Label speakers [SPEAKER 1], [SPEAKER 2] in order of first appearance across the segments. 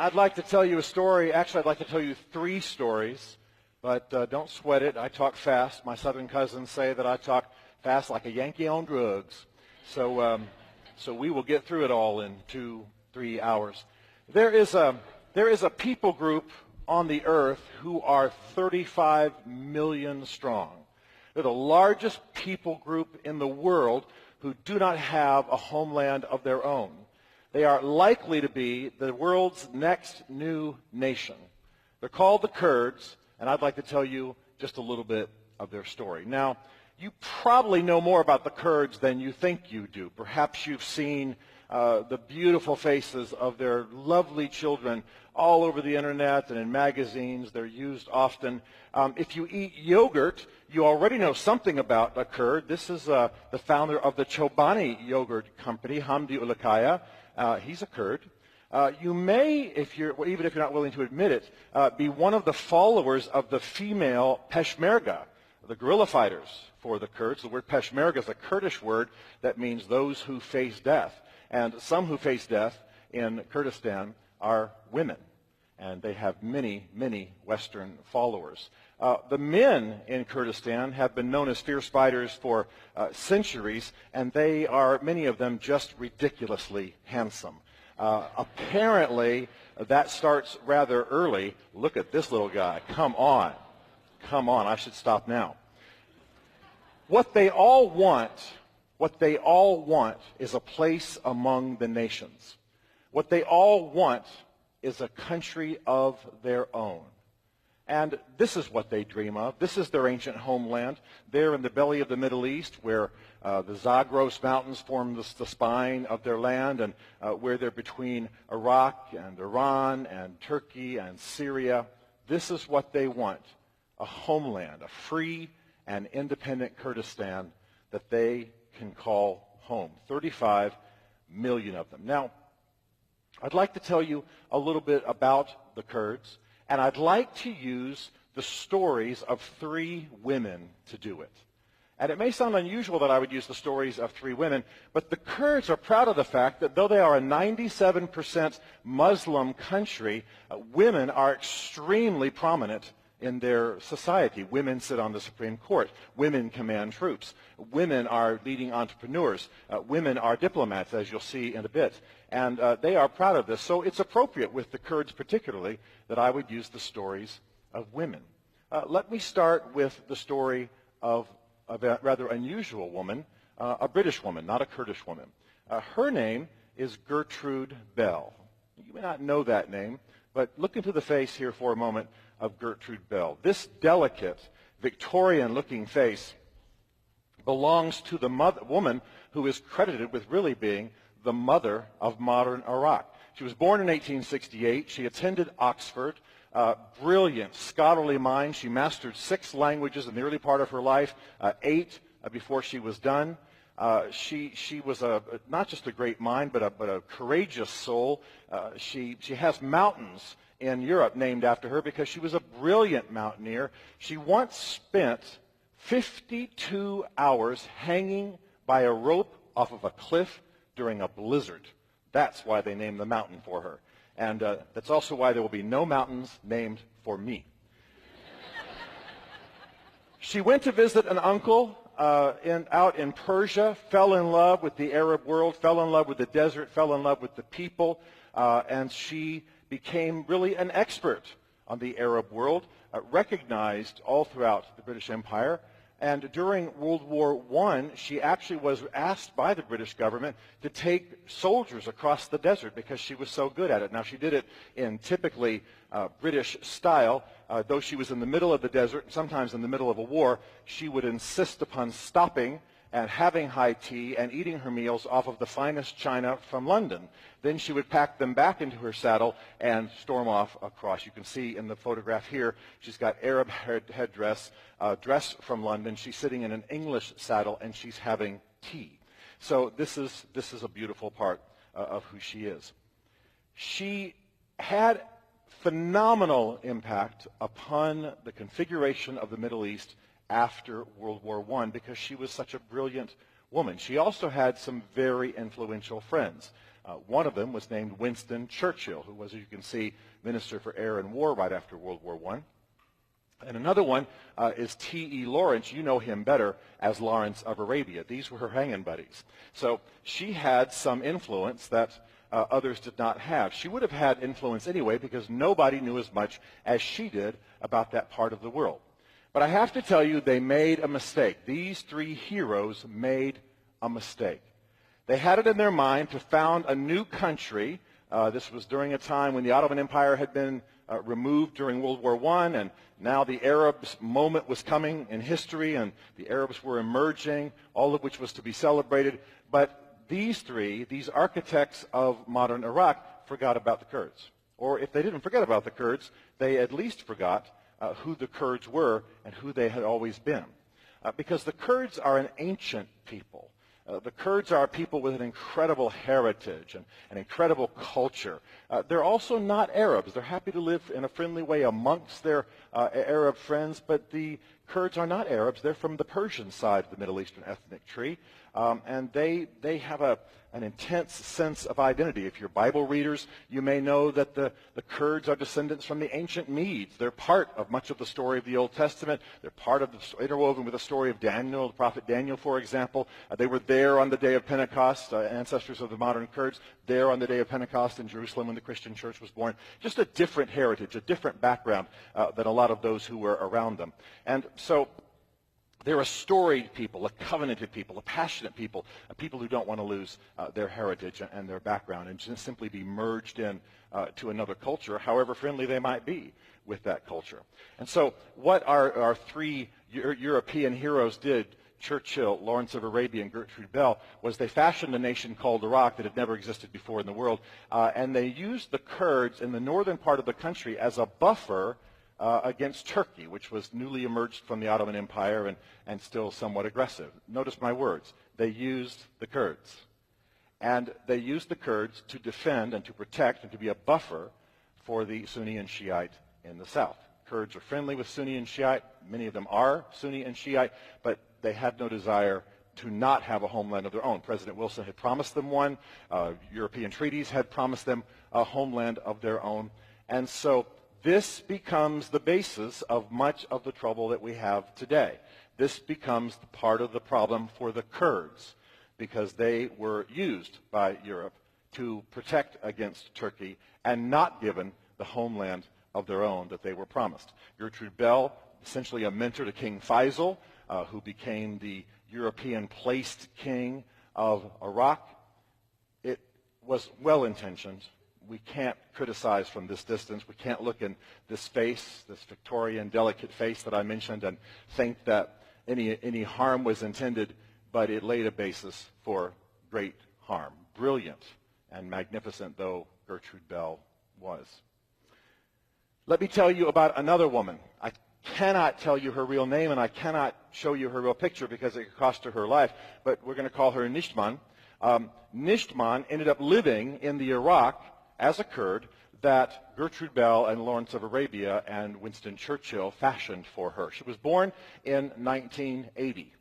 [SPEAKER 1] I'd like to tell you a story. Actually, I'd like to tell you three stories, but don't sweat it. I talk fast. My southern cousins say that I talk fast like a Yankee on drugs. So we will get through it all in 2-3 hours. There is a people group on the earth who are 35 million strong. They're the largest people group in the world who do not have a homeland of their own. They are likely to be the world's next new nation. They're called the Kurds, and I'd like to tell you just a little bit of their story. Now, you probably know more about the Kurds than you think you do. Perhaps you've seen the beautiful faces of their lovely children all over the internet and in magazines. They're used often. If you eat yogurt, you already know something about a Kurd. This is the founder of the Chobani Yogurt Company, Hamdi Ulukaya. He's a Kurd. You may, even if you're not willing to admit it, be one of the followers of the female Peshmerga, the guerrilla fighters for the Kurds. The word Peshmerga is a Kurdish word that means those who face death. And some who face death in Kurdistan are women, and they have many, many Western followers. The men in Kurdistan have been known as fierce fighters for centuries, and they are, many of them, just ridiculously handsome. Apparently, that starts rather early. Look at this little guy. Come on. Come on. I should stop now. What they all want is a place among the nations. What they all want is a country of their own. And this is what they dream of. This is their ancient homeland. They're in the belly of the Middle East, where the Zagros Mountains form the spine of their land, and where they're between Iraq and Iran and Turkey and Syria. This is what they want, a homeland, a free and independent Kurdistan that they can call home. 35 million of them. Now, I'd like to tell you a little bit about the Kurds, and I'd like to use the stories of three women to do it. And it may sound unusual that I would use the stories of three women, but the Kurds are proud of the fact that though they are a 97% Muslim country, women are extremely prominent in their society. Women sit on the Supreme Court. Women command troops. Women are leading entrepreneurs. Women are diplomats, as you'll see in a bit. And they are proud of this. So it's appropriate with the Kurds particularly that I would use the stories of women. Let me start with the story of a rather unusual woman, a British woman, not a Kurdish woman. Her name is Gertrude Bell. You may not know that name, but look into the face here for a moment of Gertrude Bell. This delicate, Victorian-looking face belongs to the woman who is credited with really being the mother of modern Iraq. She was born in 1868. She attended Oxford. Brilliant, scholarly mind. She mastered 6 languages in the early part of her life, 8 before she was done. She was not just a great mind, but a courageous soul. She has mountains in Europe named after her because she was a brilliant mountaineer. She once spent 52 hours hanging by a rope off of a cliff during a blizzard. That's why they named the mountain for her. And that's also why there will be no mountains named for me. She went to visit an uncle out in Persia, fell in love with the Arab world, fell in love with the desert, fell in love with the people, and she became really an expert on the Arab world, recognized all throughout the British Empire. And during World War I, she actually was asked by the British government to take soldiers across the desert because she was so good at it. Now, she did it in typically British style. Though she was in the middle of the desert, and sometimes in the middle of a war, she would insist upon stopping and having high tea and eating her meals off of the finest china from London. Then she would pack them back into her saddle and storm off across. You can see in the photograph here, she's got Arab headdress, dress from London. She's sitting in an English saddle, and she's having tea. So this is a beautiful part of who she is. She had phenomenal impact upon the configuration of the Middle East after World War I because she was such a brilliant woman. She also had some very influential friends. One of them was named Winston Churchill, who was, as you can see, Minister for Air and War right after World War I. And another one is T.E. Lawrence. You know him better as Lawrence of Arabia. These were her hanging buddies. So she had some influence that others did not have. She would have had influence anyway because nobody knew as much as she did about that part of the world. But I have to tell you, they made a mistake. These three heroes made a mistake. They had it in their mind to found a new country. This was during a time when the Ottoman Empire had been removed during World War I, and now the Arabs' moment was coming in history, and the Arabs were emerging, all of which was to be celebrated. But these three, these architects of modern Iraq, forgot about the Kurds. Or if they didn't forget about the Kurds, they at least forgot who the Kurds were and who they had always been. Because the Kurds are an ancient people. The Kurds are a people with an incredible heritage and an incredible culture. They're also not Arabs. They're happy to live in a friendly way amongst their Arab friends, but the Kurds are not Arabs. They're from the Persian side of the Middle Eastern ethnic tree, and they have an intense sense of identity. If you're Bible readers, you may know that the Kurds are descendants from the ancient Medes. They're part of much of the story of the Old Testament. They're part of the interwoven with the story of Daniel, the prophet Daniel, for example. They were there on the day of Pentecost, ancestors of the modern Kurds, there on the day of Pentecost in Jerusalem when the Christian church was born. Just a different heritage, a different background than a lot of those who were around them. And so they're a storied people, a covenanted people, a passionate people, a people who don't want to lose their heritage and their background and just simply be merged in to another culture, however friendly they might be with that culture. And so what our three European heroes did, Churchill, Lawrence of Arabia, and Gertrude Bell, was they fashioned a nation called Iraq that had never existed before in the world, and they used the Kurds in the northern part of the country as a buffer against Turkey, which was newly emerged from the Ottoman Empire and still somewhat aggressive. Notice my words. They used the Kurds. And they used the Kurds to defend and to protect and to be a buffer for the Sunni and Shiite in the south. Kurds are friendly with Sunni and Shiite. Many of them are Sunni and Shiite, but they had no desire to not have a homeland of their own. President Wilson had promised them one. European treaties had promised them a homeland of their own. And so this becomes the basis of much of the trouble that we have today. This becomes part of the problem for the Kurds because they were used by Europe to protect against Turkey and not given the homeland of their own that they were promised. Gertrude Bell, essentially a mentor to King Faisal, who became the European-placed king of Iraq. It was well-intentioned. We can't criticize from this distance. We can't look in this face, this Victorian, delicate face that I mentioned, and think that any harm was intended, but it laid a basis for great harm. Brilliant and magnificent though Gertrude Bell was. Let me tell you about another woman. I cannot tell you her real name, and I cannot show you her real picture because it could cost her life, but we're going to call her Nishtman. Nishtman ended up living in the Iraq as a Kurd that Gertrude Bell and Lawrence of Arabia and Winston Churchill fashioned for her. She was born in 1980.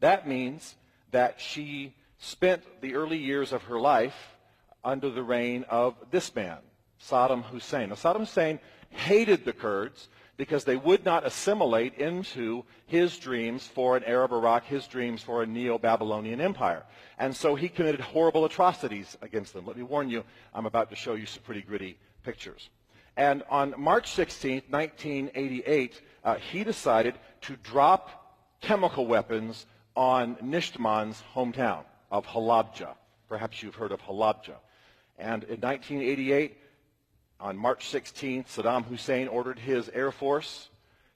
[SPEAKER 1] That means that she spent the early years of her life under the reign of this man, Saddam Hussein. Now, Saddam Hussein hated the Kurds because they would not assimilate into his dreams for an Arab Iraq, his dreams for a Neo-Babylonian empire. And so he committed horrible atrocities against them. Let me warn you, I'm about to show you some pretty gritty pictures. And on March 16, 1988, he decided to drop chemical weapons on Nishtman's hometown of Halabja. Perhaps you've heard of Halabja. And in 1988, on March 16th, Saddam Hussein ordered his Air Force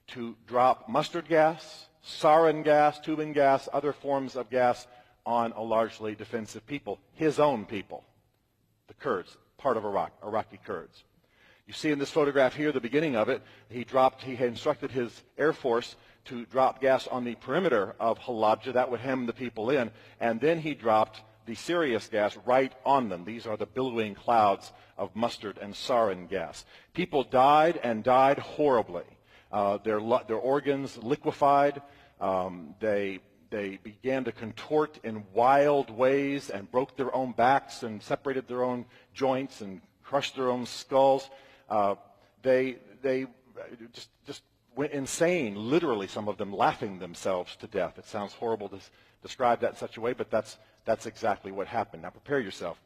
[SPEAKER 1] to drop mustard gas, sarin gas, tubing gas, other forms of gas on a largely defensive people, his own people, the Kurds, part of Iraq, Iraqi Kurds. You see in this photograph here, the beginning of it, he had instructed his Air Force to drop gas on the perimeter of Halabja. That would hem the people in. And then he dropped the serious gas right on them. These are the billowing clouds of mustard and sarin gas. People died and died horribly. Their organs liquefied. They they began to contort in wild ways and broke their own backs and separated their own joints and crushed their own skulls. They just went insane, literally, some of them laughing themselves to death. It sounds horrible to describe that in such a way, but that's exactly what happened. Now prepare yourself.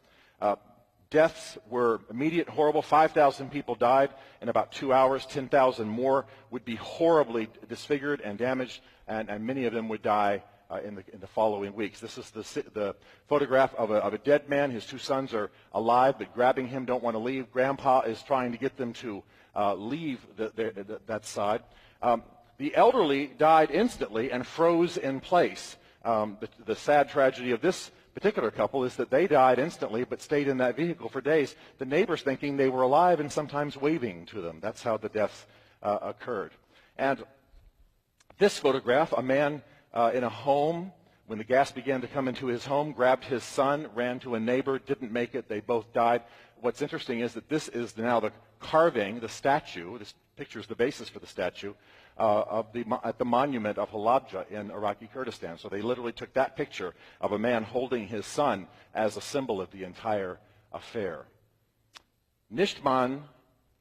[SPEAKER 1] Deaths were immediate, horrible. 5,000 people died in about 2 hours. 10,000 more would be horribly disfigured and damaged, and many of them would die in the following weeks. This is the photograph of a dead man. His 2 sons are alive, but grabbing him, don't want to leave. Grandpa is trying to get them to leave that side. The elderly died instantly and froze in place. The sad tragedy of this particular couple is that they died instantly but stayed in that vehicle for days, the neighbors thinking they were alive and sometimes waving to them. That's how the deaths occurred. And this photograph, a man in a home, when the gas began to come into his home, grabbed his son, ran to a neighbor, didn't make it, they both died. What's interesting is that this is now the carving, the statue, this picture is the basis for the statue, at the monument of Halabja in Iraqi Kurdistan. So they literally took that picture of a man holding his son as a symbol of the entire affair. Nishtman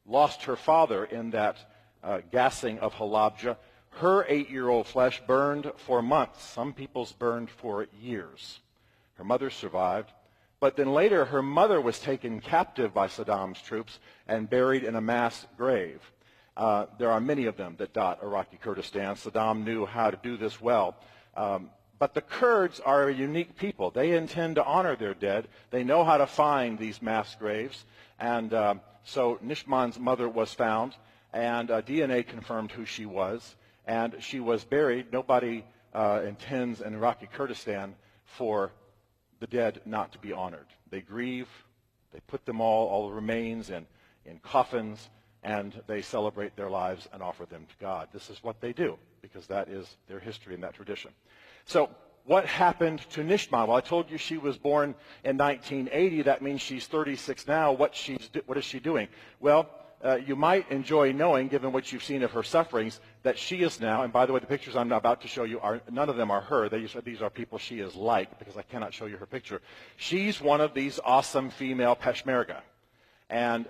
[SPEAKER 1] lost her father in that gassing of Halabja. Her 8-year-old flesh burned for months. Some people's burned for years. Her mother survived. But then later, her mother was taken captive by Saddam's troops and buried in a mass grave. There are many of them that dot Iraqi Kurdistan. Saddam knew how to do this well. But the Kurds are a unique people. They intend to honor their dead. They know how to find these mass graves. And so Nishtman's mother was found, and DNA confirmed who she was. And she was buried. Nobody intends in Iraqi Kurdistan for the dead not to be honored. They grieve. They put them all the remains in coffins, and they celebrate their lives and offer them to God. This is what they do, because that is their history and that tradition. So what happened to Nishtman? Well, I told you she was born in 1980. That means she's 36 now. What is she doing? Well, you might enjoy knowing, given what you've seen of her sufferings, that she is now, and by the way, the pictures I'm about to show you, none of them are her. These are people she is like, because I cannot show you her picture. She's one of these awesome female Peshmerga. And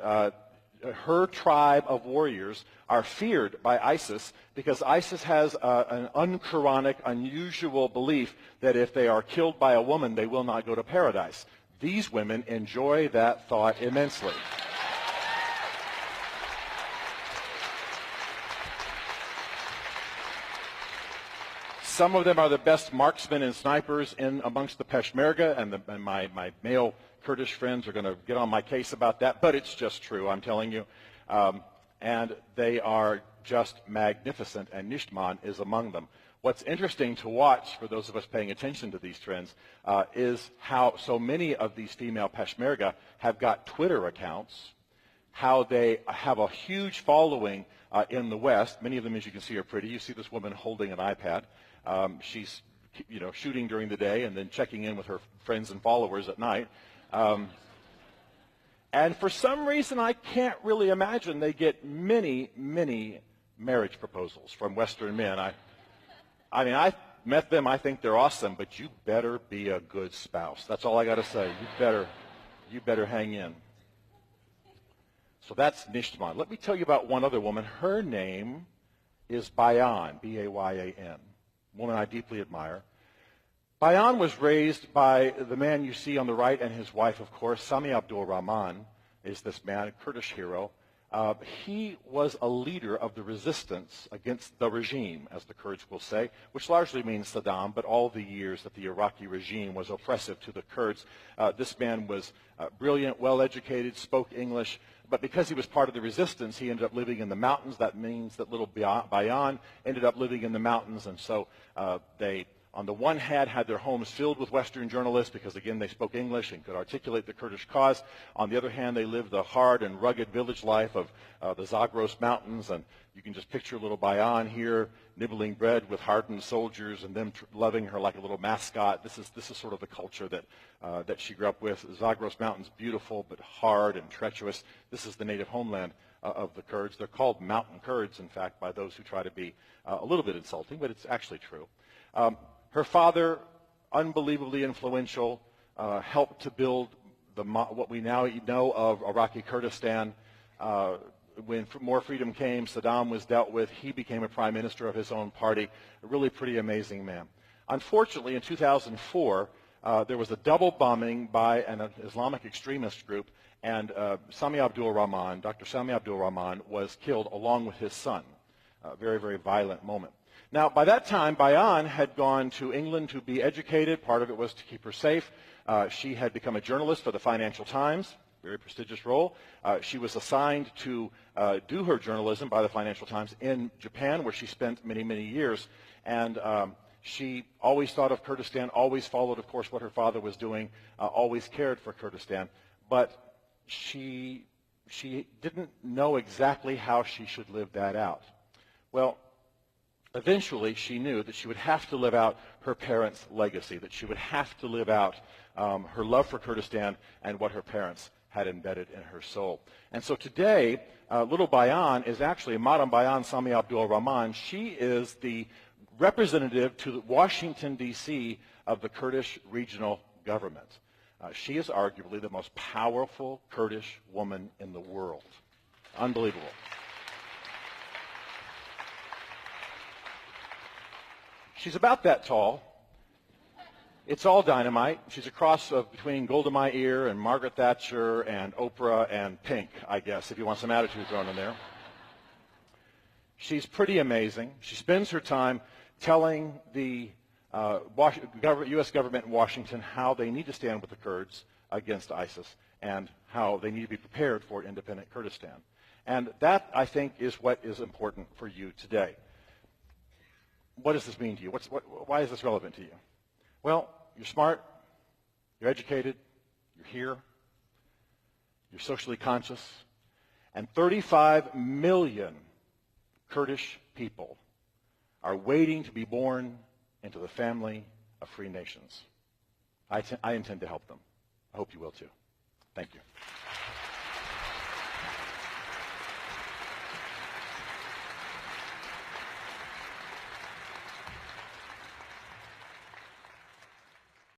[SPEAKER 1] her tribe of warriors are feared by ISIS because ISIS has an unquranic, unusual belief that if they are killed by a woman, they will not go to paradise. These women enjoy that thought immensely. Some of them are the best marksmen and snipers in amongst the Peshmerga, and my male Kurdish friends are going to get on my case about that, but it's just true, I'm telling you. And they are just magnificent, and Nishtman is among them. What's interesting to watch, for those of us paying attention to these trends, is how so many of these female Peshmerga have got Twitter accounts, how they have a huge following in the West. Many of them, as you can see, are pretty. You see this woman holding an iPad. She's shooting during the day and then checking in with her friends and followers at night. And for some reason, I can't really imagine, they get many, many marriage proposals from Western men. I mean, I met them. I think they're awesome, but you better be a good spouse. That's all I got to say. You better hang in. So that's Nishtman. Let me tell you about one other woman. Her name is Bayan, B-A-Y-A-N, a woman I deeply admire. Bayan was raised by the man you see on the right and his wife, of course. Sami Abdul Rahman is this man, a Kurdish hero. He was a leader of the resistance against the regime, as the Kurds will say, which largely means Saddam, but all the years that the Iraqi regime was oppressive to the Kurds. This man was brilliant, well-educated, spoke English, but because he was part of the resistance, he ended up living in the mountains. That means that little Bayan ended up living in the mountains, and so they, on the one hand, had their homes filled with Western journalists because, again, they spoke English and could articulate the Kurdish cause. On the other hand, they lived the hard and rugged village life of the Zagros Mountains, and you can just picture little Bayan here nibbling bread with hardened soldiers and them loving her like a little mascot. This is sort of the culture that she grew up with. Zagros Mountains, beautiful but hard and treacherous. This is the native homeland of the Kurds. They're called mountain Kurds, in fact, by those who try to be a little bit insulting, but it's actually true. Her father, unbelievably influential, helped to build what we now know of Iraqi Kurdistan. When more freedom came, Saddam was dealt with. He became a prime minister of his own party. A really pretty amazing man. Unfortunately, in 2004, there was a double bombing by an Islamic extremist group, and Sami Abdul Rahman, Dr. Sami Abdul Rahman, was killed along with his son. A very, very violent moment. Now, by that time, Bayan had gone to England to be educated. Part of it was to keep her safe. She had become a journalist for the Financial Times, very prestigious role. She was assigned to do her journalism by the Financial Times in Japan, where she spent many, many years. And she always thought of Kurdistan, always followed, of course, what her father was doing, always cared for Kurdistan. But she didn't know exactly how she should live that out. Well, eventually she knew that she would have to live out her parents' legacy, that she would have to live out her love for Kurdistan and what her parents had embedded in her soul. And so today, little Bayan is actually, Madam Bayan Sami Abdul Rahman. She is the representative to Washington, D.C. of the Kurdish regional government. She is arguably the most powerful Kurdish woman in the world. Unbelievable. She's about that tall. It's all dynamite. She's a cross between Golda Meir and Margaret Thatcher and Oprah and Pink, I guess, if you want some attitude thrown in there. She's pretty amazing. She spends her time telling the U.S. government in Washington how they need to stand with the Kurds against ISIS and how they need to be prepared for independent Kurdistan. And that, I think, is what is important for you today. What does this mean to you? Why is this relevant to you? Well, you're smart, you're educated, you're here, you're socially conscious, and 35 million Kurdish people are waiting to be born into the family of free nations. I intend to help them. I hope you will too. Thank you.